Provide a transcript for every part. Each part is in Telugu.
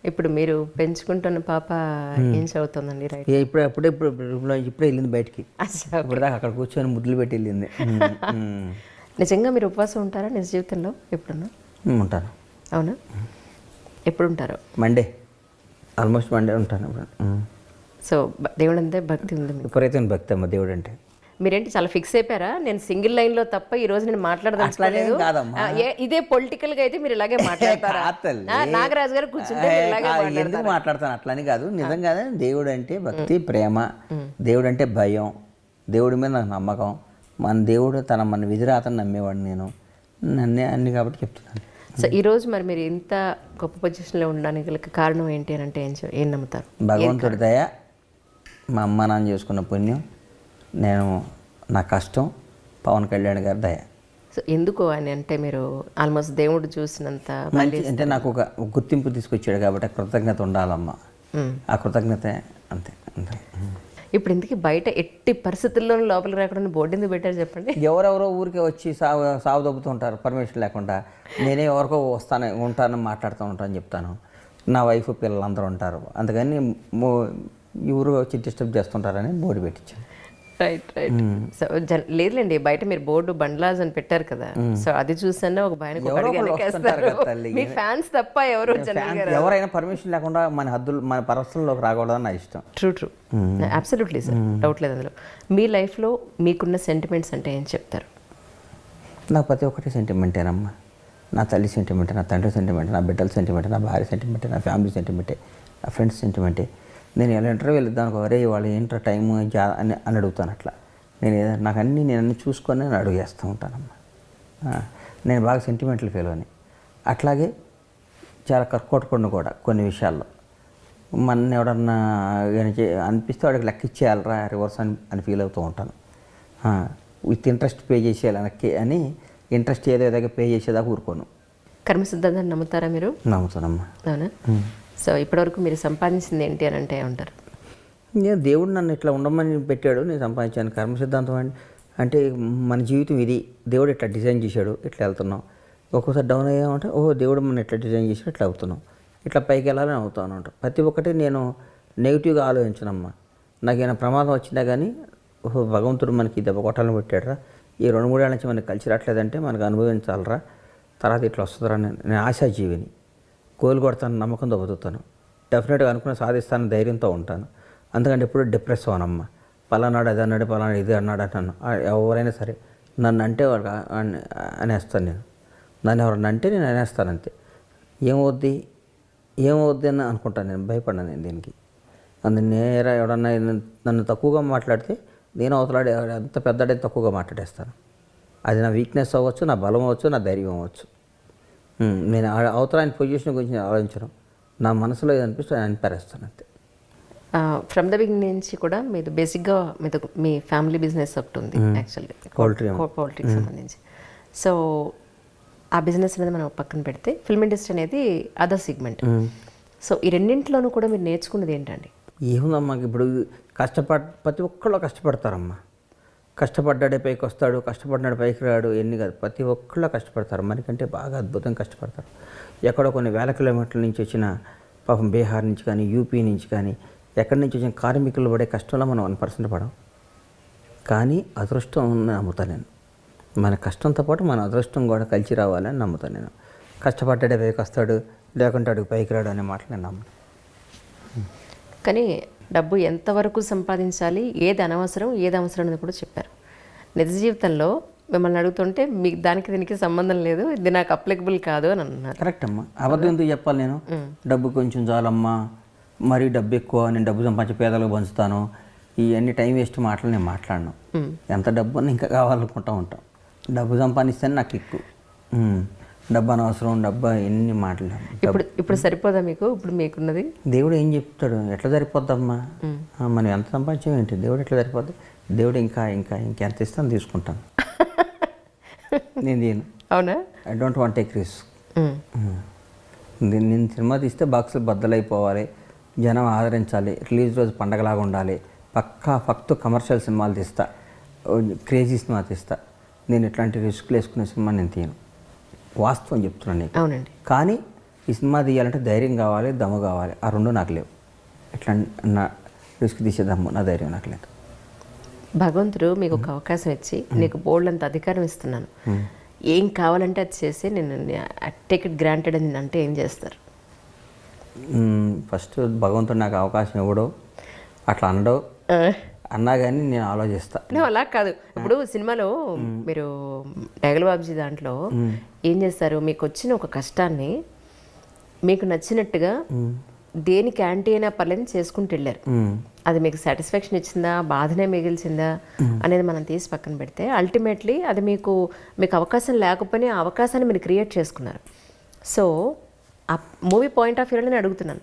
ఇప్పుడు మీరు పెంచుకుంటున్న పాప ఏం చదువుతుందండి? రైట్. ఇప్పుడే వెళ్ళింది బయటికి. ఇప్పుడు దాకా అక్కడ కూర్చొని ముద్దులు పెట్టి వెళ్ళింది. నిజంగా మీరు ఉపవాసం ఉంటారా నిజ జీవితంలో ఎప్పుడన్నా? ఉంటాను. అవునా? ఎప్పుడు ఉంటారు? మండే, ఆల్మోస్ట్ మండే ఉంటాను. సో దేవుడు అంతే భక్తి ఉంది మీకు? విపరీతమైన భక్తి అమ్మ దేవుడు అంటే. మీరేంటి చాలా ఫిక్స్ అయిపోయారా? నేను సింగిల్ లైన్లో తప్ప ఈ రోజు నేను మాట్లాడదలుచుకోలేదు. ఇదే పొలిటికల్ గా అయితే మీరు ఇలాగే మాట్లాడతారా? నాగరాజు గారు కూర్చుంటే ఎందుకు మాట్లాడతాను అట్లని కాదు, నిజంగానే దేవుడు అంటే భక్తి, ప్రేమ, దేవుడు అంటే భయం, దేవుడి మీద నాకు నమ్మకం. మన దేవుడు మన విధిరాతను నమ్మేవాడు నేను, అన్ని కాబట్టి చెప్తున్నాను. సో ఈరోజు మరి మీరు ఇంత గొప్ప పొజిషన్లో ఉండడానికి గల కారణం ఏంటి అని అంటే ఏం నమ్ముతారు? భగవంతుడి దయ, మా అమ్మ నాన్న చేసుకున్న పుణ్యం, నేను నా కష్టం, పవన్ కళ్యాణ్ గారి దయ. సో ఎందుకు అని అంటే మీరు ఆల్మోస్ట్ దేవుడు చూసినంత అంటే నాకు ఒక గుర్తింపు తీసుకొచ్చాడు కాబట్టి కృతజ్ఞత ఉండాలమ్మ. ఆ కృతజ్ఞత అంతే అంతే. ఇప్పుడు ఇందుకు బయట ఎట్టి పరిస్థితుల్లో లోపలికి రాకుండా బోర్డు ఎందుకు పెట్టారు చెప్పండి? ఎవరెవరో ఊరికే వచ్చి సాగు దొబ్బుతూ ఉంటారు పర్మిషన్ లేకుండా. నేనే ఎవరికో ఉంటాను మాట్లాడుతూ ఉంటాను చెప్తాను. నా వైఫ్ పిల్లలందరూ ఉంటారు, అందుకని ఈ ఊరు వచ్చి డిస్టర్బ్ చేస్తుంటారని బోర్డు పెట్టించాను. Right right. సో లేదులేండి, బయట మీరు బోర్డు బండ్లాజ్ అని పెట్టారు కదా, సో అది చూసన్నా ఒక మీ ఫ్యాన్స్ తప్ప ఎవరైనా పర్మిషన్ లేకుండా మన పరిస్థితుల్లోకి రాకూడదని నా ఇష్టం. True true, absolutely sir, doubt లేదు అందులో. మీ లైఫ్లో మీకున్న సెంటిమెంట్స్ అంటే ఏం చెప్తారు? నాకు ప్రతి ఒక్కటి సెంటిమెంటేనమ్మా. నా తల్లి సెంటిమెంటే, నా తండ్రి సెంటిమెంటే, నా బిడ్డల సెంటిమెంటే, నా భార్య సెంటిమెంటే, నా ఫ్యామిలీ సెంటిమెంటే, నా ఫ్రెండ్స్ సెంటిమెంటే. నేను ఎలా ఇంటర్వ్యూ వెళ్తాను, అరే వాళ్ళు ఏంటో టైము అని అడుగుతాను. అట్లా నాకు నేను చూసుకొని నేను అడుగేస్తూ ఉంటానమ్మా. నేను బాగా సెంటిమెంటల్ ఫీల్ అని. అట్లాగే చాలా కర్కోటకుండా కూడా కొన్ని విషయాల్లో మన ఎవడన్నా అనిపిస్తే వాడికి లెక్క ఇచ్చేయాలరా రివర్స్ అని ఫీల్ అవుతూ ఉంటాను. విత్ ఇంట్రెస్ట్ పే చేసేయాలి వెనక్కి అని, ఇంట్రెస్ట్ ఏదో పే చేసేదాకా ఊరుకోను. కర్మ సిద్ధాంతాన్ని నమ్ముతారా మీరు? నమ్ముతానమ్మా. అవునా? సో ఇప్పటివరకు మీరు సంపాదించింది ఏంటి అని అంటే ఉంటారు? నేను దేవుడు నన్ను ఇట్లా ఉండమని పెట్టాడు, నేను సంపాదించాను. కర్మ సిద్ధాంతం అంటే మన జీవితం ఇది, దేవుడు ఇట్లా డిజైన్ చేశాడు, ఇట్లా వెళ్తున్నాం. ఒక్కోసారి డౌన్ అయ్యామంటే దేవుడు మన ఇట్లా డిజైన్ చేశాడు, ఇట్లా అవుతున్నాం, ఇట్లా పైకి వెళ్ళాలని అవుతాను అంట. ప్రతి ఒక్కటి నేను నెగిటివ్గా ఆలోచించనమ్మా. నాకేమైనా ప్రమాదం వచ్చినా కానీ భగవంతుడు మనకి దెబ్బ కొట్టాలని పెట్టాడురా, ఈ 2-3 ఏళ్ళ నుంచి మనకి కలిసి రావట్లేదంటే మనకు అనుభవించాలరా, తర్వాత ఇట్లా వస్తుందిరా. నేను ఆశాజీవిని, గోల్ కొడతాను, నమ్మకంతో బతుకుతాను, డెఫినెట్గా అనుకున్న సాధిస్తాను, ధైర్యంతో ఉంటాను. అందుకంటే ఎప్పుడు డిప్రెస్ అవ్వనమ్మా. పలానాడు అది అన్నాడు, పలానాడు ఇది అన్నాడు అంటాను. ఎవరైనా సరే నన్ను అంటే వాడు అనేస్తాను. నేను నన్ను ఎవరన్నా అంటే నేను అనేస్తాను అంతే. ఏమవుద్ది అని అనుకుంటాను, నేను భయపడ్డాను నేను దీనికి. నేరా ఎవడన్నా నన్ను తక్కువగా మాట్లాడితే నేను అవతలాడే అంత పెద్దడే తక్కువగా మాట్లాడేస్తాను. అది నా వీక్నెస్ అవ్వచ్చు, నా బలం అవ్వచ్చు, నా ధైర్యం అవ్వచ్చు. నేను అవతల పొజిషన్ గురించి ఆలోచించడం, నా మనసులో ఏది అనిపిస్తే ఆయన అనిపారేస్తాను అంతే. ఫ్రమ్ ద బిగినింగ్ నుంచి కూడా మీరు బేసిక్గా మీ ఫ్యామిలీ బిజినెస్ ఒకటి ఉంది యాక్చువల్గా, పౌల్ట్రీకి సంబంధించి. సో ఆ బిజినెస్ అనేది మనం పక్కన పెడితే ఫిల్మ్ ఇండస్ట్రీ అనేది అదర్ సెగ్మెంట్. సో ఈ రెండింటిలోనూ కూడా మీరు నేర్చుకున్నది ఏంటండి? ఏముందమ్మా, ఇప్పుడు ప్రతి ఒక్కళ్ళు కష్టపడతారమ్మా. కష్టపడ్డాడే పైకి వస్తాడు, కష్టపడ్డాడు పైకి రాడు, ఎన్ని కాదు, ప్రతి ఒక్కళ్ళు కష్టపడతారు. మనకంటే బాగా అద్భుతంగా కష్టపడతారు. ఎక్కడో కొన్ని వేల కిలోమీటర్ల నుంచి వచ్చిన పాపం బీహార్ నుంచి కానీ, యూపీ నుంచి కానీ, ఎక్కడి నుంచి వచ్చిన కార్మికులు పడే కష్టంలో మనం 1% పడం. కానీ అదృష్టం నమ్ముతాను నేను. మన కష్టంతో పాటు మన అదృష్టం కూడా కలిసి రావాలని నమ్ముతాను నేను. కష్టపడ్డాడే పైకి వస్తాడు, లేకుంటే అడుగు పైకి రాడు అనే మాటలు నేను నమ్మను. కానీ డబ్బు ఎంతవరకు సంపాదించాలి, ఏది అనవసరం, ఏది అవసరం అనేది కూడా చెప్పారు. నిజ జీవితంలో మిమ్మల్ని అడుగుతుంటే మీకు దీనికి సంబంధం లేదు, ఇది నాకు అప్లికబుల్ కాదు అని అన్నారు. కరెక్ట్ అమ్మా. అబద్ధం ఎందుకు చెప్పాలి నేను? డబ్బు కొంచెం చాలమ్మా, మరీ డబ్బు ఎక్కువ, నేను డబ్బు సంపాదించి పేదలకు పంచుతాను, ఇవన్నీ టైం వేస్ట్ మాటలు నేను మాట్లాడను. ఎంత డబ్బు అని ఇంకా కావాలనుకుంటూ ఉంటాం. డబ్బు సంపాదిస్తేనే నాకు ఎక్కువ. డబ్బు అనవసరం, డబ్బు ఎన్ని మాటలు. ఇప్పుడు సరిపోదా మీకు? ఇప్పుడు మీకున్నది దేవుడు ఏం చెప్తాడు, ఎట్లా సరిపోద్దమ్మా? మనం ఎంత సంపాదించాం ఏంటి, దేవుడు ఎట్లా సరిపోద్ది? దేవుడు ఇంకెంత ఇస్తాను తీసుకుంటాను. నేను అవునా? I don't want take risk. నేను సినిమా తీస్తే బాక్సులు బద్దలైపోవాలి, జనం ఆదరించాలి, రిలీజ్ రోజు పండగలాగా ఉండాలి, ఫక్తు కమర్షియల్ సినిమాలు తీస్తా, క్రేజీ సినిమా తీస్తా. నేను ఇట్లాంటి రిస్క్లు వేసుకునే సినిమా నేను తీయను. వాస్తవం చెప్తున్నాను నీకు. అవునండి. కానీ ఈ సినిమా తీయాలంటే ధైర్యం కావాలి, దమ్ము కావాలి. ఆ రెండు నాకు లేవు. ఎట్లా నా రిస్క్ తీసే దమ్ము, నా ధైర్యం నాకు లేదు. భగవంతుడు మీకు ఒక అవకాశం ఇచ్చి నీకు బోల్డ్ అంత అధికారం ఇస్తున్నాను, ఏం కావాలంటే అది చేసి నేను టేక్ ఇట్ గ్రాంటెడ్ అని అంటే ఏం చేస్తారు? ఫస్ట్ భగవంతుడు నాకు అవకాశం ఇవ్వడు, అట్లా అనడు. అన్నా కానీ నేను ఆలోచిస్తా. అలా కాదు, ఇప్పుడు సినిమాలో మీరు డైగల బాబుజీ దాంట్లో ఏం చేస్తారు, మీకు వచ్చిన ఒక కష్టాన్ని మీకు నచ్చినట్టుగా దేనికి యాంటీ అయినా పర్లేదు చేసుకుంటూ వెళ్ళారు. అది మీకు సాటిస్ఫాక్షన్ ఇచ్చిందా, బాధనే మిగిల్చిందా అనేది మనం తీసి పక్కన పెడితే అల్టిమేట్లీ అది మీకు అవకాశం లేకపోయినా ఆ అవకాశాన్ని మీరు క్రియేట్ చేసుకున్నారు. సో ఆ మూవీ పాయింట్ ఆఫ్ వ్యూలో నేను అడుగుతున్నాను,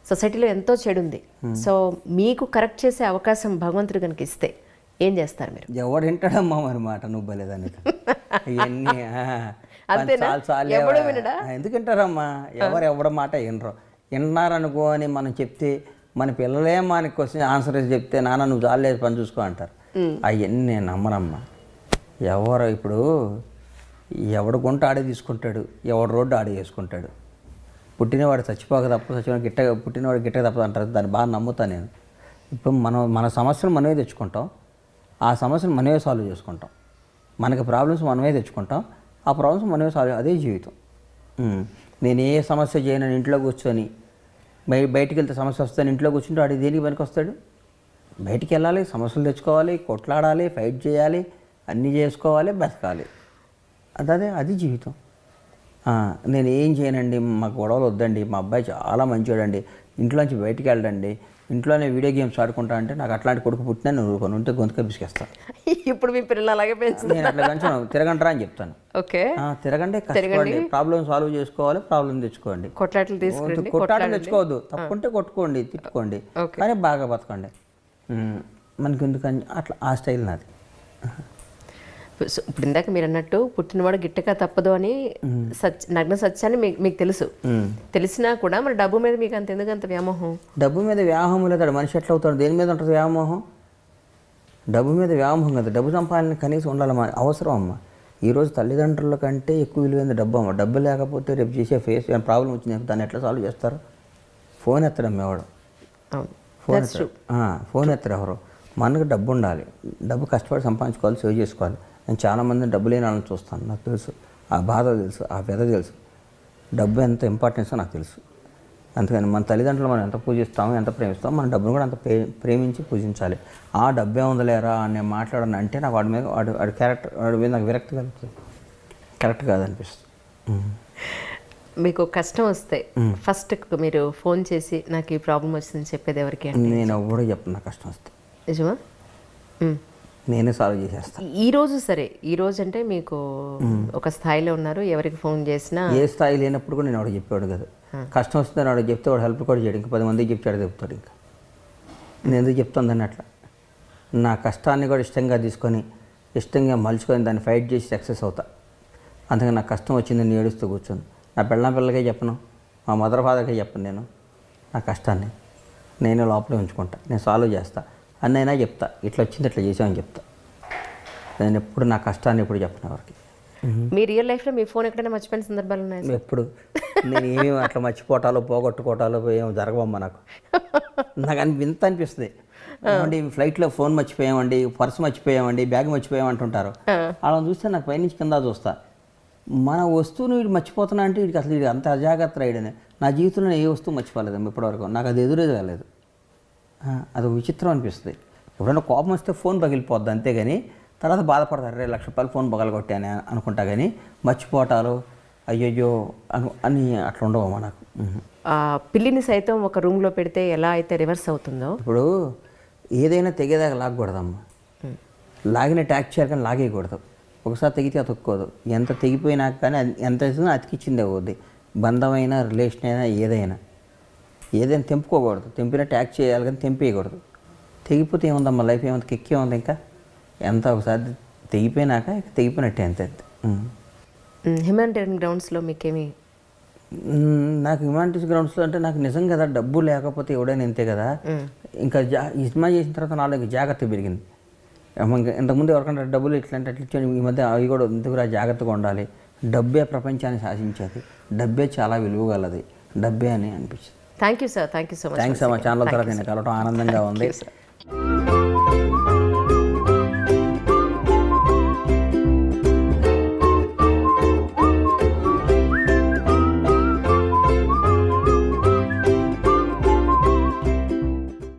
సొసైటీలో ఎంతో చెడు ఉంది, సో మీకు కరెక్ట్ చేసే అవకాశం భగవంతుడు కనుక ఇస్తే ఏం చేస్తారు మీరు? ఎవడు వింటాడమ్మా మరి మాట, నువ్వు బలేదాన్ని ఇవన్నీ ఎందుకు వింటారమ్మా? ఎవడ మాట వినరు. విన్నారనుకో అని మనం చెప్తే మన పిల్లలే మనకి క్వశ్చన్ ఆన్సర్ చెప్తే నాన్న నువ్వు చాలేదు పని చూసుకో అంటారు. అవన్నీ నేను నమ్మనమ్మా. ఎవరు ఇప్పుడు ఎవడు గుంట ఆడే తీసుకుంటాడు, ఎవడు రోడ్డు ఆడే చేసుకుంటాడు. పుట్టినవాడు చచ్చిపోక తప్ప పుట్టినవాడు గిట్టక తప్పదు అంటారు. దాన్ని బాగా నమ్ముతాను నేను. ఇప్పుడు మన సమస్యలు మనమే తెచ్చుకుంటాం, ఆ సమస్యలు మనమే సాల్వ్ చేసుకుంటాం. మనకి ప్రాబ్లమ్స్ మనమే తెచ్చుకుంటాం, ఆ ప్రాబ్లమ్స్ మనమే సాల్వ్. అదే జీవితం. నేను ఏ సమస్య చేయను, ఇంట్లో కూర్చొని బయటికి వెళ్తే సమస్య వస్తాను, ఇంట్లో కూర్చుంటే వాడు దేనికి పనికి వస్తాడు? బయటికి వెళ్ళాలి, సమస్యలు తెచ్చుకోవాలి, కొట్లాడాలి, ఫైట్ చేయాలి, అన్నీ చేసుకోవాలి, బతకాలి. అది జీవితం. నేను ఏం చేయనండి, మాకు గొడవలు వద్దండి, మా అబ్బాయి చాలా మంచివాడండి, ఇంట్లోంచి బయటికి వెళ్ళండి, ఇంట్లోనే వీడియో గేమ్స్ ఆడుకుంటా అంటే నాకు అట్లాంటి కొడుకు పుట్టినా నువ్వు ఊరుకొని ఉంటే గొంతుక బిసికేస్తాను. ఇప్పుడు మీ పిల్లలు అలాగే పెంచుతాను. నేను అట్లా పెంచాను, తిరగంటారా అని చెప్తాను. ఓకే, తిరగండి, కష్టపడండి, ప్రాబ్లమ్ సాల్వ్ చేసుకోవాలి, ప్రాబ్లం తెచ్చుకోండి. కొట్లాటలు తెచ్చుకోవద్దు, తప్పుంటే కొట్టుకోండి, తిట్టుకోండి, కానీ బాగా బతకండి. మనకి ఎందుకని అట్లా ఆ స్టైల్ నాది. ఇప్పుడు ఇందాక మీరు అన్నట్టు పుట్టినవాడు గిట్టక తప్పదు అని నగ్న సత్యాన్ని మీకు తెలుసు, తెలిసినా కూడా మరి డబ్బు మీద మీకు ఎందుకు అంత వ్యామోహం? డబ్బు మీద వ్యామోహం లేదా? మనిషి ఎట్లా అవుతాడు? దేని మీద ఉంటుంది వ్యామోహం? డబ్బు మీద వ్యామోహం కదా. డబ్బు సంపాదన కనీసం ఉండాలమ్మా, అవసరం అమ్మ. ఈరోజు తల్లిదండ్రుల కంటే ఎక్కువ విలువైన డబ్బు అమ్మ. డబ్బు లేకపోతే రేపు చేసే ప్రాబ్లం వచ్చింది, దాన్ని ఎట్లా సాల్వ్ చేస్తారు? ఫోన్ ఎత్తడం ఎవడు? ఫోన్ ఎత్తరు ఎవరు? మనకు డబ్బు ఉండాలి, డబ్బు కష్టపడి సంపాదించుకోవాలి, సేవ్ చేసుకోవాలి. నేను చాలామంది డబ్బు లేని వాళ్ళని చూస్తాను, నాకు తెలుసు ఆ బాధ తెలుసు, ఆ వ్యధ తెలుసు. డబ్బు ఎంత ఇంపార్టెన్సో నాకు తెలుసు. అందుకని మన తల్లిదండ్రులు మనం ఎంత పూజిస్తామో, ఎంత ప్రేమిస్తామో, మన డబ్బును కూడా అంత ప్రేమించి పూజించాలి. ఆ డబ్బే ఉందలేరా అని నేను మాట్లాడను అంటే నాకు వాడి మీద వాడి క్యారెక్టర్, వాడి మీద నాకు విరక్తి కలుగుతుంది, కరెక్ట్ కాదనిపిస్తుంది. మీకు కష్టం వస్తే ఫస్ట్ మీరు ఫోన్ చేసి నాకు ఈ ప్రాబ్లం వచ్చిందని చెప్పేది ఎవరికి? నేను ఎవడో చెప్పను నాకు కష్టం వస్తే. నిజమా? నేనే సాల్వ్ చేసేస్తాను. ఈ రోజు అంటే మీకు ఒక స్థాయిలో ఉన్నారు, ఎవరికి ఫోన్ చేసినా ఏ స్థాయి లేనప్పుడు కూడా నేను వాడు చెప్పాడు కదా. కష్టం వస్తుందని వాడు చెప్తే వాడు హెల్ప్ కూడా చేయడు, ఇంకా 10 మందికి చెప్తాడు, చెప్తాడు. ఇంకా నేను ఎందుకు చెప్తాను అట్లా? నా కష్టాన్ని కూడా ఇష్టంగా తీసుకొని, ఇష్టంగా మలుచుకొని దాన్ని ఫైట్ చేసి సక్సెస్ అవుతా. అందుకని నాకు కష్టం వచ్చింది నేను ఏడుస్తూ కూర్చొని నా పిల్లలకే చెప్పను, మా మదర్ ఫాదర్కే చెప్పను. నేను నా కష్టాన్ని నేనే లోపలే ఉంచుకుంటా, నేను సాల్వ్ చేస్తా. అన్నైనా చెప్తా, ఇట్లా వచ్చింది ఇట్లా చేసామని చెప్తా. నేను ఎప్పుడు నా కష్టాన్ని ఎప్పుడు చెప్పను ఎవరికి. మీ రియల్ లైఫ్లో మీ ఫోన్ ఎక్కడైనా మర్చిపోయిన సందర్భాలు ఉన్నాయి? ఎప్పుడు నేను ఏమేమి అట్లా మర్చిపోవటాలు, పోగొట్టుకోవటాలు ఏమో జరగవమ్మా నాకు. అని వింత అనిపిస్తుంది. ఏమండి ఫ్లైట్లో ఫోన్ మర్చిపోయామండి, పర్స్ మర్చిపోయామండి, బ్యాగ్ మర్చిపోయామంటుంటారు. అలా చూస్తే నాకు పైనుంచి కింద చూస్తా, మన వస్తువుని వీడు మర్చిపోతున్నా అంటే వీడికి అసలు అంత అజాగ్రత్త రాయడనే. నా జీవితంలో ఏ వస్తువు మర్చిపోలేదమ్మా ఇప్పటివరకు, నాకు అది ఎదురే కాలేదు. అది విచిత్రం అనిపిస్తుంది. ఎప్పుడైనా కోపం వస్తే ఫోన్ పగిలిపోద్ది అంతేగాని తర్వాత బాధపడతారు, 2 లక్షల రూపాయలు ఫోన్ పగలగొట్టాను అనుకుంటా. కానీ మర్చిపోవటాలు అయ్యయ్యో అని అట్లా ఉండవమ్మా నాకు. పిల్లిని సైతం ఒక రూమ్లో పెడితే ఎలా అయితే రివర్స్ అవుతుందో, ఇప్పుడు ఏదైనా తెగేదాకా లాగకూడదమ్మా. లాగిన ట్యాక్ చేయాలి కానీ లాగేయకూడదు. ఒకసారి తెగితే అతుక్కోదు. ఎంత తెగిపోయినాక కానీ ఎంత అతికిచ్చిందే అవుద్ది. బంధమైనా, రిలేషన్ అయినా, ఏదైనా తెంపుకోకూడదు. తెంపినా ట్యాక్ చేయాలి కానీ తెంపేయకూడదు. తెగిపోతే ఏముందమ్మా, లైఫ్ ఏముంది, కిక్కే ఉంది. ఇంకా ఎంత ఒకసారి తెగిపోయినాక తెగిపోయినట్టే అంతే. హ్యుమానిటేరియన్ గ్రౌండ్స్లో మీకేమి? నాకు హ్యుమానిటీస్ గ్రౌండ్స్లో అంటే నాకు నిజం కదా, డబ్బు లేకపోతే ఎవడైనా ఇంతే కదా. ఇంకా ఈ సినిమా చేసిన తర్వాత నాలో జాగ్రత్త పెరిగింది. ఇంతకుముందు ఎవరికంటే డబ్బులు ఇట్లాంటి అట్లా ఇచ్చాను, ఈ మధ్య అవి కూడా ఎందుకురా జాగ్రత్తగా ఉండాలి. డబ్బే ప్రపంచాన్ని శాసించేది. డబ్బే చాలా విలువ గలది, డబ్బే అని అనిపించింది. Thank you sir, thank you so much. Thanks అమ్మా. ఛానల్ తర్వాత నేను కలవటం ఆనందంగా ఉంది.